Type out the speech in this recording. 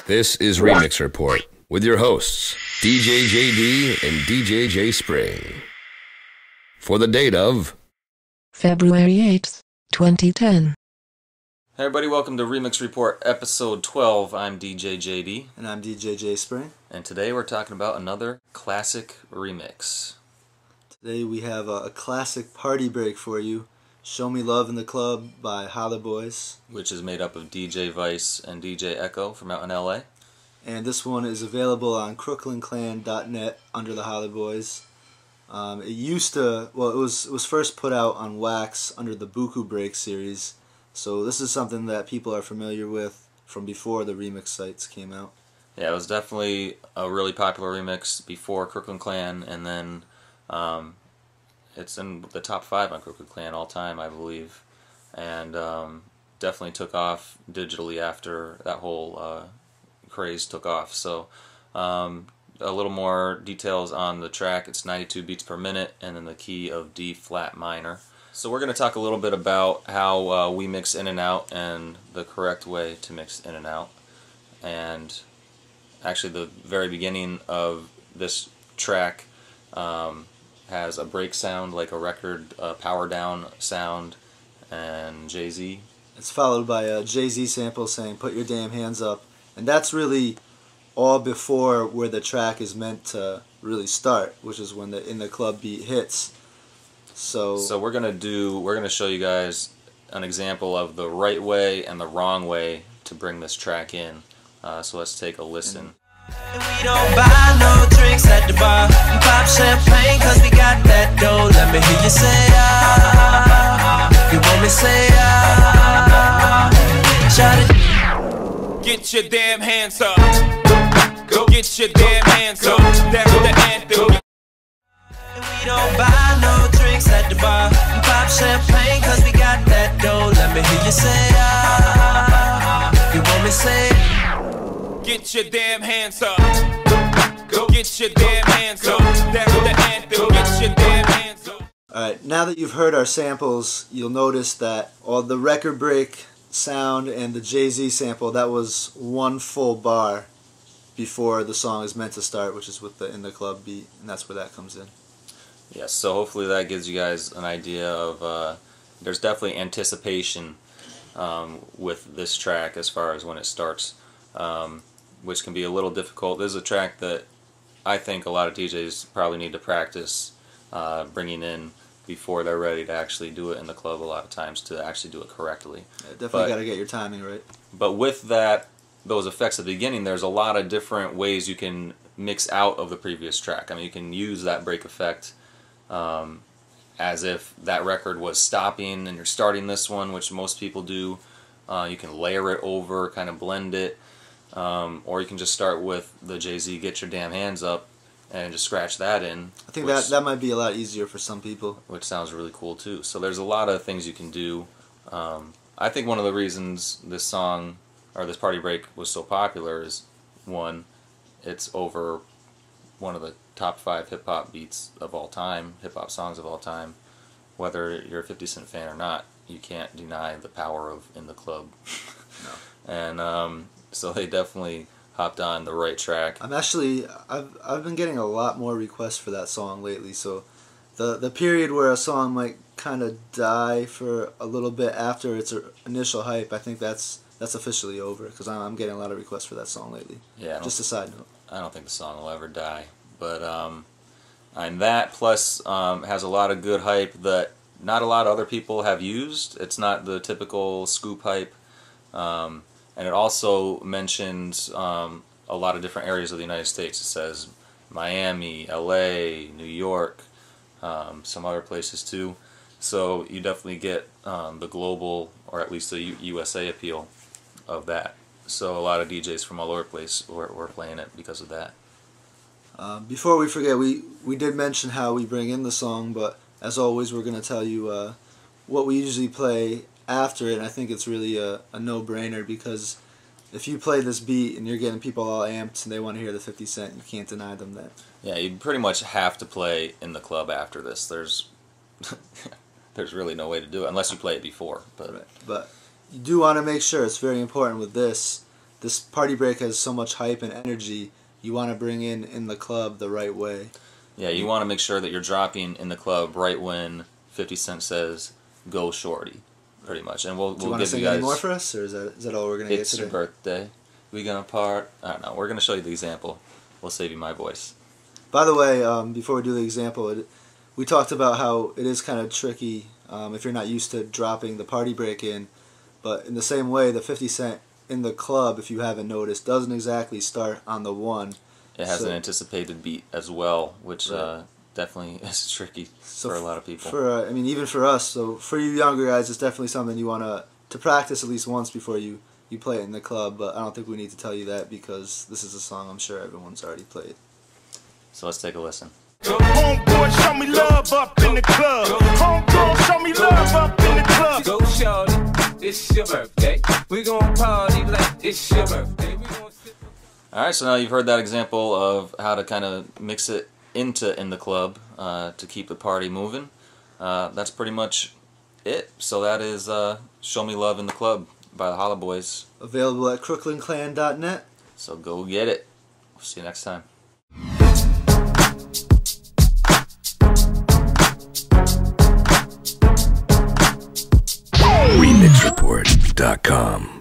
This is Remix Report with your hosts, DJ JD and DJ J Spring. For the date of February 8th, 2010. Hey everybody, welcome to Remix Report episode 12. I'm DJ JD. And I'm DJ J Spring. And today we're talking about another classic remix. Today we have a classic party break for you. Show Me Love in the Club by Hollaboyz. Which is made up of DJ Vice and DJ Echo from out in LA. And this one is available on crooklandclan.net under the Hollaboyz. It used to, well, it was first put out on Wax under the Buku Break series. So this is something that people are familiar with from before the remix sites came out. Yeah, it was definitely a really popular remix before Crooklyn Clan, and then it's in the top 5 on Crooklyn Clan all time, I believe, and definitely took off digitally after that whole craze took off. So a little more details on the track. It's 92 beats per minute and in the key of D flat minor. So we're going to talk a little bit about how we mix in and out and the correct way to mix in and out. And actually the very beginning of this track has a break sound, like a record power down sound, and Jay-Z. It's followed by a Jay-Z sample saying, "Put your damn hands up." And that's really all before where the track is meant to really start, which is when the In the Club beat hits. So we're gonna show you guys an example of the right way and the wrong way to bring this track in. So let's take a listen. We don't buy no drinks at the bar. We pop champagne cause we got that dough. Let me hear you say ah. You want me say ah. Shout it. Get your damn hands up. Go get your damn hands up. That's the anthem. We don't buy no drinks at the bar. We pop champagne cause we got that dough. Let me hear you say ah. You want me say Get your damn hands up. Go get your damn hands up. That's the anthem. Get your damn hands up. Alright, now that you've heard our samples, you'll notice that all the record break sound and the Jay-Z sample, that was one full bar before the song is meant to start, which is with the In the Club beat, and that's where that comes in. Yes, so hopefully that gives you guys an idea of, there's definitely anticipation with this track as far as when it starts, which can be a little difficult. This is a track that I think a lot of DJs probably need to practice bringing in before they're ready to actually do it in the club a lot of times, to actually do it correctly. Yeah, definitely got to get your timing right. But with those effects at the beginning, there's a lot of different ways you can mix out of the previous track. I mean, you can use that break effect as if that record was stopping and you're starting this one, which most people do. You can layer it over, kind of blend it, or you can just start with the Jay-Z "Get Your Damn Hands Up" and just scratch that in. I think that might be a lot easier for some people. Which sounds really cool too. So there's a lot of things you can do. I think one of the reasons this song, or this party break, was so popular is, one, it's over one of the top 5 hip-hop beats of all time, hip-hop songs of all time. Whether you're a 50 Cent fan or not, you can't deny the power of In the Club. No. And so they definitely hopped on the right track. I've been getting a lot more requests for that song lately, so the period where a song might kind of die for a little bit after its initial hype, I think that's officially over, because I'm getting a lot of requests for that song lately. Yeah. Just a side note. I don't think the song will ever die, but and that plus has a lot of good hype that not a lot of other people have used. It's not the typical scoop hype, and it also mentions a lot of different areas of the United States. It says Miami, LA, New York, some other places too. So you definitely get the global, or at least the USA appeal of that. So a lot of DJs from all over the place were playing it because of that. Before we forget, we did mention how we bring in the song, but as always we're going to tell you what we usually play after it, and I think it's really a no-brainer, because if you play this beat and you're getting people all amped and they want to hear the 50 Cent, you can't deny them that. Yeah, you pretty much have to play In the Club after this. There's really no way to do it unless you play it before. But you do want to make sure, it's very important with this, this party break has so much hype and energy. You want to bring in the club the right way. Yeah, you want to make sure that you're dropping in the club right when 50 Cent says, "Go shorty," pretty much. And we'll Do you want to give sing you guys. any more for us, or is that all we're gonna get It's today? your birthday. We gonna part. I don't know. We're gonna show you the example. We'll save you my voice. By the way, before we do the example, we talked about how it is kind of tricky if you're not used to dropping the party break in. But in the same way, the 50 Cent in the club, if you haven't noticed, doesn't exactly start on the 1. It has an anticipated beat as well, which definitely is tricky for a lot of people. I mean, even for us. So for you younger guys, it's definitely something you want to practice at least once before you play it in the club. But I don't think we need to tell you that because this is a song I'm sure everyone's already played. So let's take a listen. Homeboy, show me love up in the club. Homeboy, show me love up in the club. Go shorty, it's your birthday. We gon' party like it's your birthday. Alright, so now you've heard that example of how to kind of mix it into in the club to keep the party moving. That's pretty much it. So that is Show Me Love in the Club by the Hollaboyz. Available at crooklandclan.net. So go get it. We'll see you next time. remixreport.com